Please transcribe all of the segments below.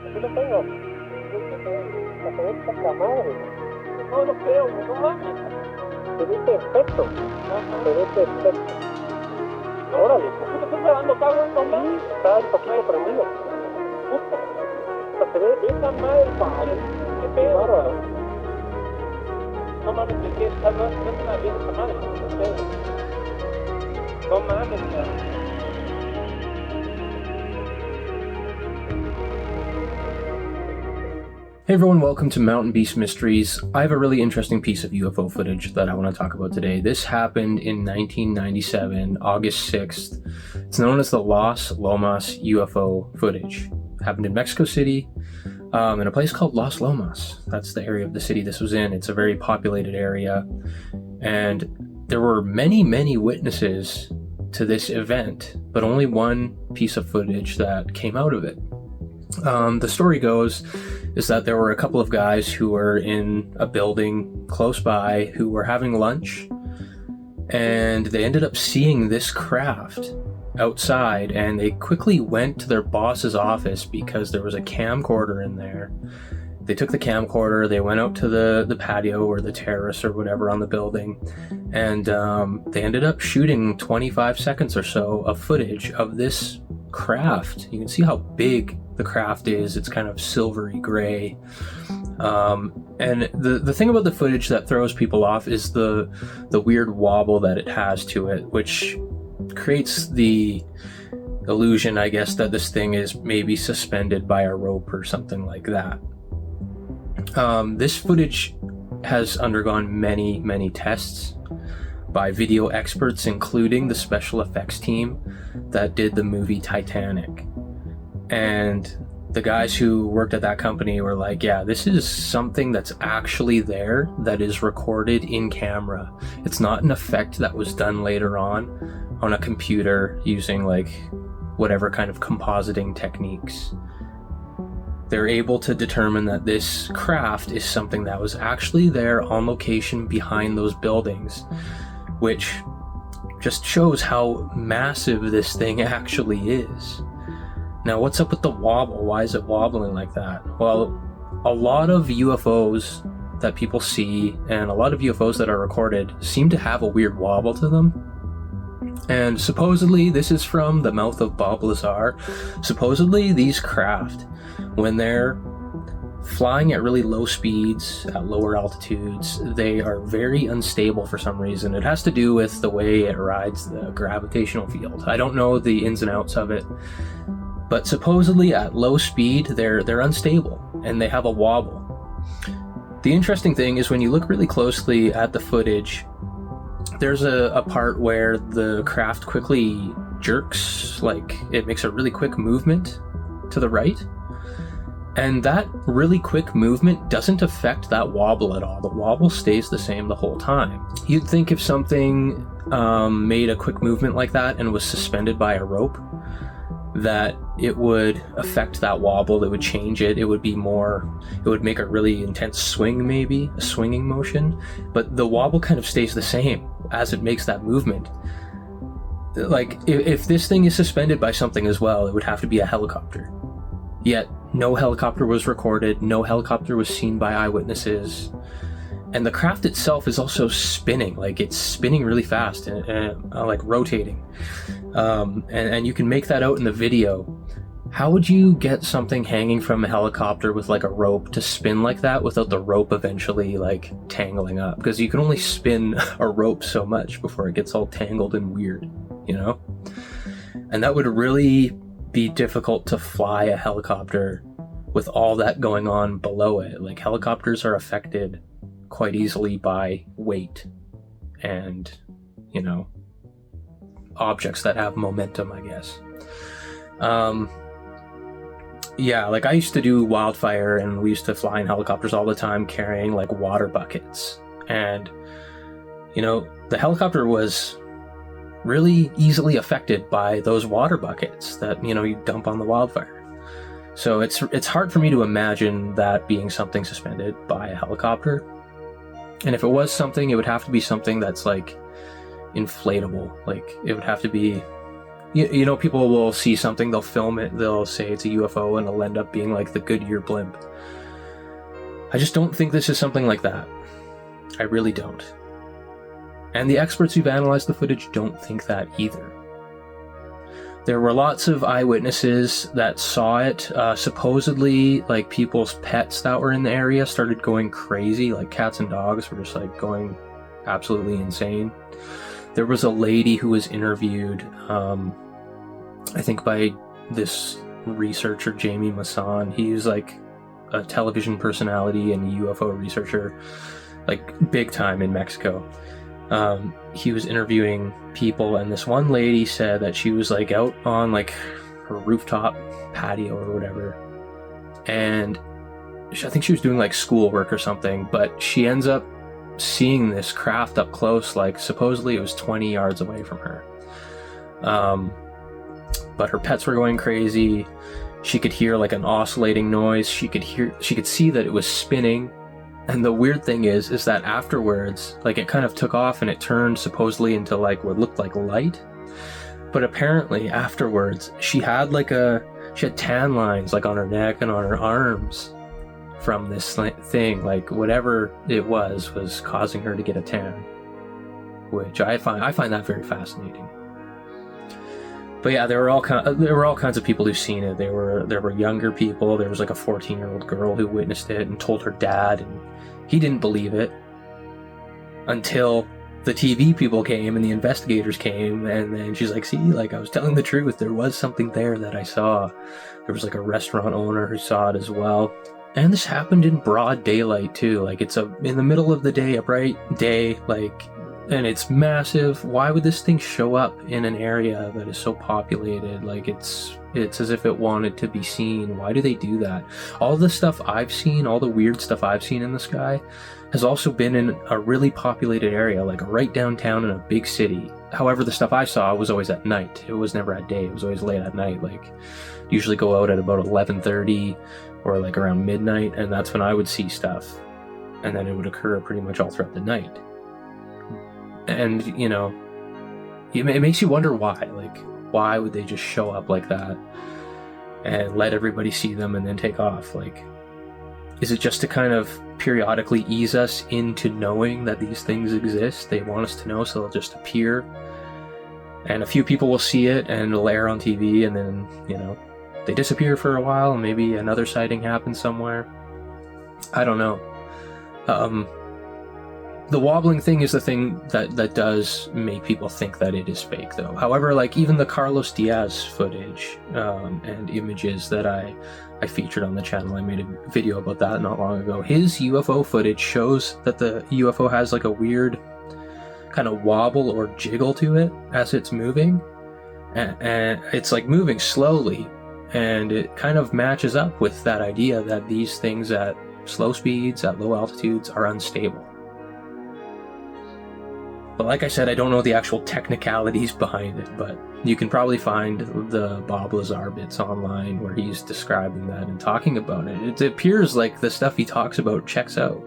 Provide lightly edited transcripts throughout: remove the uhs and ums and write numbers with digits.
Aquí lo tengo. Se ve poca madre. No lo creo, no mames. Se ve perfecto. Se ve perfecto. Órale. ¿Por qué te estás grabando, cabrón? No mames. Está un poquito prendido. Puta. O sea, se ve esa madre, padre. Qué pedo. Bárbaro. No mames, que está no es una bien esa madre. Qué pedo. No mames, cabrón. Hey everyone, welcome to Mountain Beast Mysteries. I have a really interesting piece of UFO footage that I want to talk about today. This happened in 1997, August 6th. It's known as the Lomas UFO footage. It happened in Mexico City, in a place called Las Lomas. That's the area of the city this was in. It's a very populated area. And there were many, many witnesses to this event, but only one piece of footage that came out of it. The story goes is that there were a couple of guys who were in a building close by who were having lunch, and they ended up seeing this craft outside, and they quickly went to their boss's office because there was a camcorder in there. They took the camcorder, they went out to the patio or the terrace or whatever on the building, and they ended up shooting 25 seconds or so of footage of this craft. You can see how big the craft is. It's kind of silvery gray. And the thing about the footage that throws people off is the weird wobble that it has to it, which creates the illusion, I guess, that this thing is maybe suspended by a rope or something like that. This footage has undergone many, many tests by video experts, including the special effects team that did the movie Titanic. And the guys who worked at that company were like, yeah, this is something that's actually there, that is recorded in camera. It's not an effect that was done later on a computer using like whatever kind of compositing techniques. They're able to determine that this craft is something that was actually there on location behind those buildings, which just shows how massive this thing actually is. Now, what's up with the wobble? Why is it wobbling like that? Well, a lot of UFOs that people see and a lot of UFOs that are recorded seem to have a weird wobble to them. And supposedly, this is from the mouth of Bob Lazar, supposedly these craft, when they're flying at really low speeds, at lower altitudes, they are very unstable for some reason. It has to do with the way it rides the gravitational field. I don't know the ins and outs of it, but supposedly at low speed, they're unstable and they have a wobble. The interesting thing is when you look really closely at the footage, there's a part where the craft quickly jerks, like it makes a really quick movement to the right. And that really quick movement doesn't affect that wobble at all. The wobble stays the same the whole time. You'd think if something made a quick movement like that and was suspended by a rope, that it would affect that wobble, it would change it, it would make a really intense swing, maybe, a swinging motion. But the wobble kind of stays the same as it makes that movement. Like, if this thing is suspended by something as well, it would have to be a helicopter. Yet, no helicopter was recorded, no helicopter was seen by eyewitnesses. And the craft itself is also spinning, like it's spinning really fast and like rotating. And you can make that out in the video. How would you get something hanging from a helicopter with like a rope to spin like that without the rope eventually like tangling up? Because you can only spin a rope so much before it gets all tangled and weird, you know? And that would really be difficult to fly a helicopter with all that going on below it. Like, helicopters are affected quite easily by weight and, you know, objects that have momentum, I guess. Yeah, like I used to do wildfire and we used to fly in helicopters all the time carrying like water buckets. And, you know, the helicopter was really easily affected by those water buckets that, you know, you dump on the wildfire. So it's hard for me to imagine that being something suspended by a helicopter. And if it was something, it would have to be something that's like inflatable. Like, it would have to be, you know, people will see something, they'll film it, they'll say it's a UFO, and it'll end up being like the Goodyear blimp. I just don't think this is something like that. I really don't. And the experts who've analyzed the footage don't think that either. There were lots of eyewitnesses that saw it. Supposedly, like, people's pets that were in the area started going crazy, like cats and dogs were just like going absolutely insane. There was a lady who was interviewed, I think by this researcher, Jamie Masson. He's like a television personality and UFO researcher, like big time in Mexico. He was interviewing people, and this one lady said that she was like out on like her rooftop patio or whatever, and I think she was doing like schoolwork or something, but she ends up seeing this craft up close, like supposedly it was 20 yards away from her. But her pets were going crazy. She could hear like an oscillating noise. She could see that it was spinning. And the weird thing is that afterwards, like, it kind of took off and it turned supposedly into like what looked like light. But apparently afterwards, she had tan lines like on her neck and on her arms from this thing, like whatever it was causing her to get a tan, which I find that very fascinating. But yeah, there were all kinds of people who've seen it. There were younger people. There was like a 14-year-old girl who witnessed it and told her dad, and he didn't believe it until the TV people came and the investigators came, and then she's like, see, like, I was telling the truth. There was something there that I saw. There was like a restaurant owner who saw it as well. And this happened in broad daylight too. Like, it's in the middle of the day, a bright day, like, and it's massive. Why would this thing show up in an area that is so populated? Like, it's as if it wanted to be seen. Why do they do that? All the stuff I've seen, all the weird stuff I've seen in the sky has also been in a really populated area, like right downtown in a big city. However, the stuff I saw was always at night. It was never at day. It was always late at night. Like, usually go out at about 11:30 or like around midnight, and that's when I would see stuff. And then it would occur pretty much all throughout the night. And, you know, it makes you wonder why. Like, why would they just show up like that and let everybody see them and then take off? Like, is it just to kind of periodically ease us into knowing that these things exist? They want us to know, so they'll just appear. And a few people will see it and it'll air on TV, and then, you know, they disappear for a while and maybe another sighting happens somewhere. I don't know. The wobbling thing is the thing that does make people think that it is fake, though. However, like, even the Carlos Diaz footage and images that I featured on the channel, I made a video about that not long ago. His UFO footage shows that the UFO has like a weird kind of wobble or jiggle to it as it's moving, and it's like moving slowly, and it kind of matches up with that idea that these things at slow speeds, at low altitudes, are unstable. But like I said, I don't know the actual technicalities behind it, but you can probably find the Bob Lazar bits online where he's describing that and talking about it. It appears like the stuff he talks about checks out.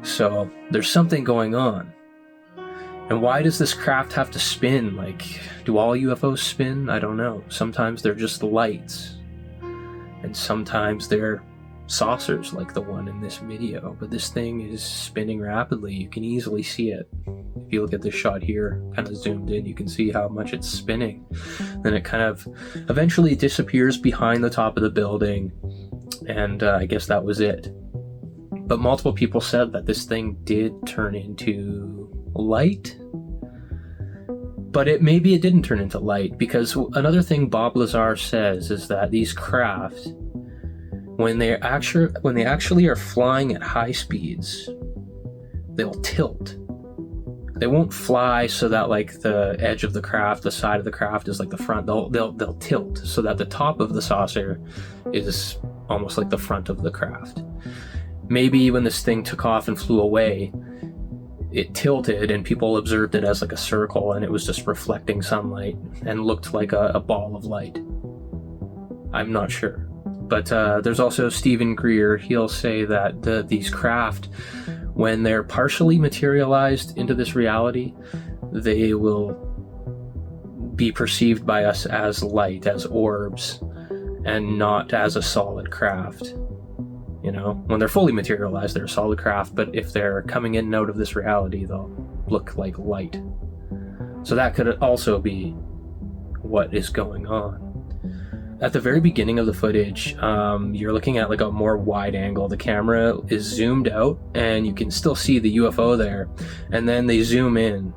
So there's something going on. And why does this craft have to spin? Like, do all UFOs spin? I don't know. Sometimes they're just lights. And sometimes they're saucers like the one in this video, but this thing is spinning rapidly. You can easily see it. If you look at this shot here, kind of zoomed in, you can see how much it's spinning. Then it kind of eventually disappears behind the top of the building, and I guess that was it. But multiple people said that this thing did turn into light, but maybe it didn't turn into light, because another thing Bob Lazar says is that these craft, when they actually are flying at high speeds, they'll tilt. They won't fly so that like the edge of the craft, the side of the craft is like the front. They'll tilt so that the top of the saucer is almost like the front of the craft. Maybe when this thing took off and flew away, it tilted and people observed it as like a circle, and it was just reflecting sunlight and looked like a ball of light. I'm not sure. But there's also Stephen Greer. He'll say that these craft, when they're partially materialized into this reality, they will be perceived by us as light, as orbs, and not as a solid craft. You know, when they're fully materialized, they're a solid craft, but if they're coming in and out of this reality, they'll look like light. So that could also be what is going on. At the very beginning of the footage, you're looking at like a more wide angle. The camera is zoomed out and you can still see the UFO there. And then they zoom in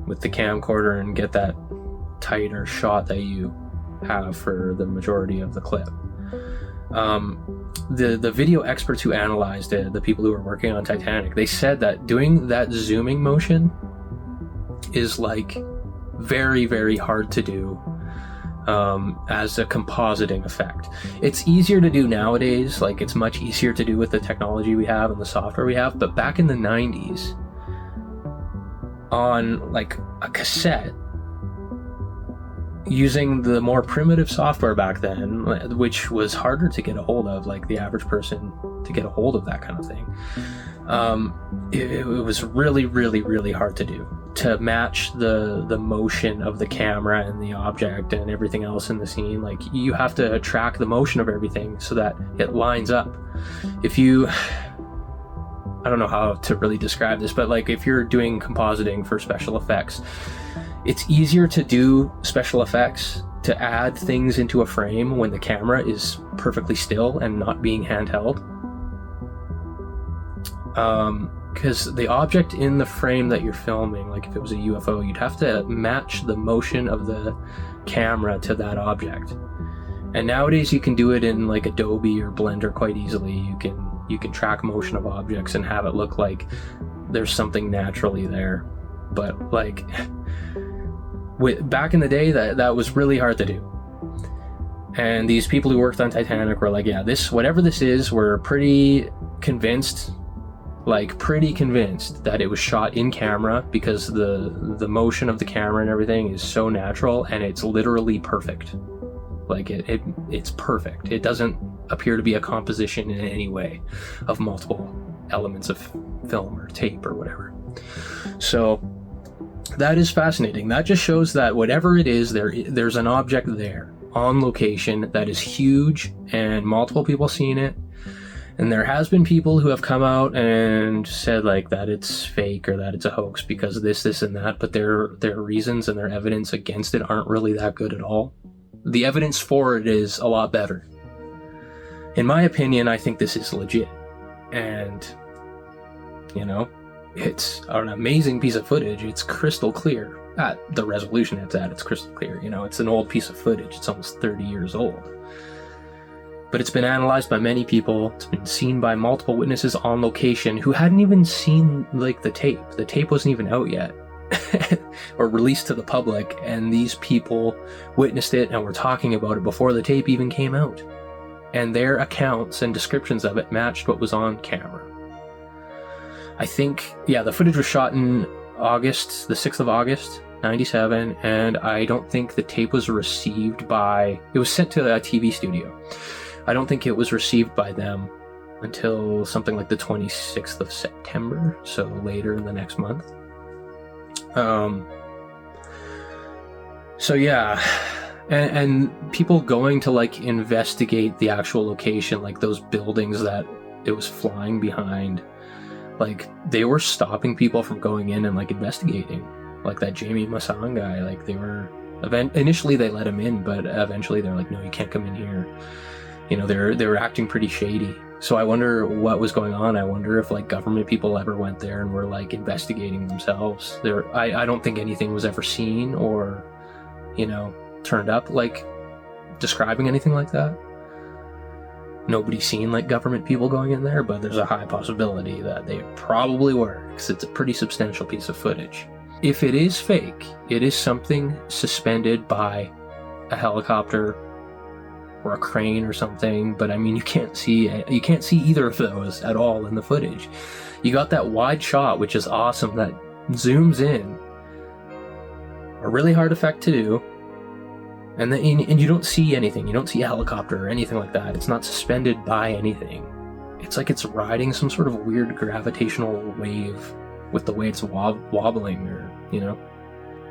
with the camcorder and get that tighter shot that you have for the majority of the clip. The video experts who analyzed it, the people who were working on Titanic, they said that doing that zooming motion is like very, very hard to do as a compositing effect. It's easier to do nowadays, like it's much easier to do with the technology we have and the software we have, but back in the 90s, on like a cassette, using the more primitive software back then, which was harder to get a hold of, like the average person to get a hold of that kind of thing, it was really, really, really hard to do, to match the motion of the camera and the object and everything else in the scene. Like you have to track the motion of everything so that it lines up. If you, I don't know how to really describe this, but like if you're doing compositing for special effects, it's easier to do special effects, to add things into a frame when the camera is perfectly still and not being handheld. Because the object in the frame that you're filming, like if it was a UFO, you'd have to match the motion of the camera to that object. And nowadays you can do it in like Adobe or Blender quite easily. You can track motion of objects and have it look like there's something naturally there. But like back in the day, that was really hard to do. And these people who worked on Titanic were like, yeah, whatever this is, we're pretty convinced that it was shot in camera, because the motion of the camera and everything is so natural, and it's literally perfect. Like it's perfect. It doesn't appear to be a composition in any way of multiple elements of film or tape or whatever. So that is fascinating. That just shows that whatever it is, there's an object there on location that is huge, and multiple people seen it. And there has been people who have come out and said like that it's fake or that it's a hoax because of this and that, but their reasons and their evidence against it aren't really that good at all. The evidence for it is a lot better. In my opinion, I think this is legit. And, you know, it's an amazing piece of footage. It's crystal clear. At the resolution it's at, it's crystal clear. You know, it's an old piece of footage. It's almost 30 years old. But it's been analyzed by many people. It's been seen by multiple witnesses on location who hadn't even seen like the tape. The tape wasn't even out yet or released to the public. And these people witnessed it and were talking about it before the tape even came out. And their accounts and descriptions of it matched what was on camera. I think, yeah, the footage was shot in August, the 6th of August, 97, and I don't think the tape was received by, it was sent to a TV studio. I don't think it was received by them until something like the 26th of September, so later in the next month. So yeah, and people going to like investigate the actual location, like those buildings that it was flying behind, like they were stopping people from going in and like investigating, like that Jamie Masson guy. Like they were initially they let him in, but eventually they're like, no, you can't come in here. You know, they were acting pretty shady. So I wonder what was going on. I wonder if like government people ever went there and were like investigating themselves. I don't think anything was ever seen or, you know, turned up like describing anything like that. Nobody's seen like government people going in there, but there's a high possibility that they probably were, because it's a pretty substantial piece of footage. If it is fake, it is something suspended by a helicopter or a crane or something, but I mean you can't see either of those at all in the footage. You got that wide shot, which is awesome, that zooms in. A really hard effect to do. And you don't see anything. You don't see a helicopter or anything like that. It's not suspended by anything. It's like it's riding some sort of weird gravitational wave with the way it's wobbling, or, you know.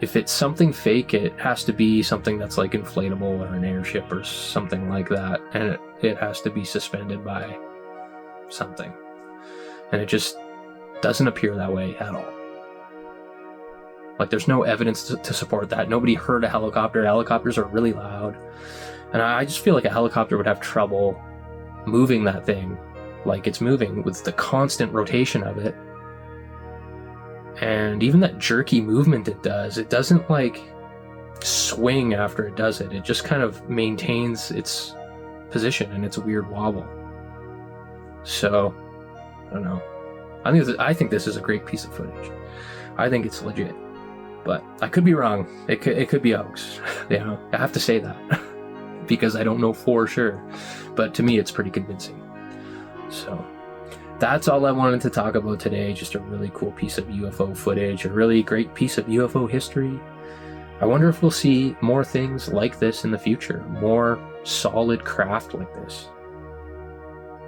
If it's something fake, it has to be something that's like inflatable or an airship or something like that, and it has to be suspended by something. And it just doesn't appear that way at all. Like, there's no evidence to support that. Nobody heard a helicopter. Helicopters are really loud. And I just feel like a helicopter would have trouble moving that thing like it's moving with the constant rotation of it. And even that jerky movement it doesn't like swing after it does it. It just kind of maintains its position and its weird wobble. So, I don't know. I think this is a great piece of footage. I think it's legit. But I could be wrong. It could be a hoax. You know, I have to say that because I don't know for sure. But to me, it's pretty convincing. So that's all I wanted to talk about today. Just a really cool piece of UFO footage, a really great piece of UFO history. I wonder if we'll see more things like this in the future, more solid craft like this.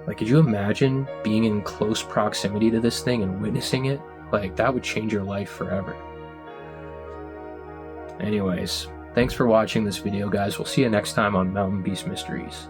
Like, could you imagine being in close proximity to this thing and witnessing it? Like, that would change your life forever. Anyways, thanks for watching this video, guys. We'll see you next time on Mountain Beast Mysteries.